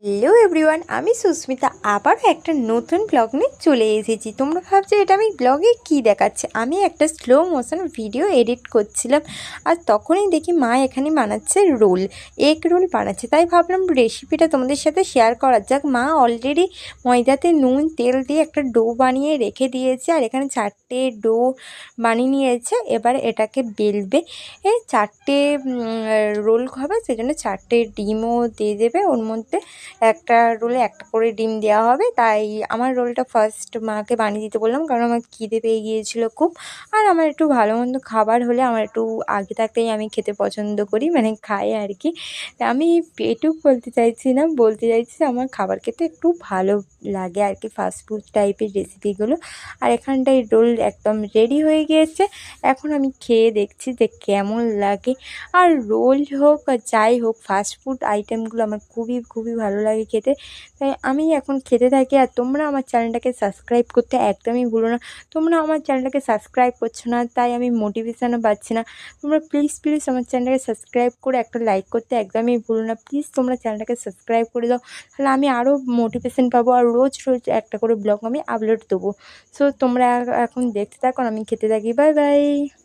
Hello everyone, আমি সুস্মিতা আবার একটা নতুন ব্লগ নিয়ে চলে এসেছি। তোমরা ভাবছো এটা আমি ব্লগে কি দেখাচ্ছে? আমি একটা স্লো মোশন ভিডিও এডিট করছিলাম, আর তখনই দেখি মা এখানে বানাচ্ছে রোল, এগ রোল বানাচ্ছে। তাই ভাবলাম রেসিপিটা তোমাদের সাথে শেয়ার করা যাক। মা অলরেডি ময়দাতে নুন তেল দিয়ে একটা ডো বানিয়ে রেখে দিয়েছে, আর এখানে 4টে ডো বানিয়ে নিয়েছে। এবার এটাকে বেলবে, চারটে রোল হবে, সেজন্য 4টে ডিমও দিয়ে দেবে ওর মধ্যে। একটা রোলে একটা করে ডিম দেওয়া হবে। তাই আমার রোলটা ফার্স্ট মাকে বানিয়ে দিতে বললাম, কারণ আমার খিদে পেয়ে গিয়েছিলো খুব। আর আমার একটু ভালো মন্দ খাবার হলে আমার একটু আগে থাকতেই আমি খেতে পছন্দ করি, মানে খাই আর কি। আমি পেটুক বলতে চাইছি না, বলতে চাইছি আমার খাবার খেতে একটু ভালো লাগে আর কি, ফাস্টফুড টাইপের রেসিপিগুলো। আর এখানটায় রোল একদম রেডি হয়ে গিয়েছে। এখন আমি খেয়ে দেখছি যে কেমন লাগে। আর রোল হোক আর যাই হোক, ফাস্টফুড আইটেমগুলো আমার খুবই খুবই ভালো লাগে খেতে। তাই আমি এখন খেতে থাকি। আর তোমরা আমার চ্যানেলটাকে সাবস্ক্রাইব করতে একদমই ভুলো না। তোমরা আমার চ্যানেলটাকে সাবস্ক্রাইব করছো না, তাই আমি মোটিভেশনও পাচ্ছি না। তোমরা প্লিজ প্লিজ আমার চ্যানেলটাকে সাবস্ক্রাইব করে একটা লাইক করতে একদমই ভুলো না। প্লিজ তোমরা চ্যানেলটাকে সাবস্ক্রাইব করে দাও, তাহলে আমি আরও মোটিভেশন পাবো, আর রোজ রোজ একটা করে ব্লগ আমি আপলোড দেবো। সো তোমরা এখন দেখতে থাকো, আমি খেতে থাকি। Bye bye.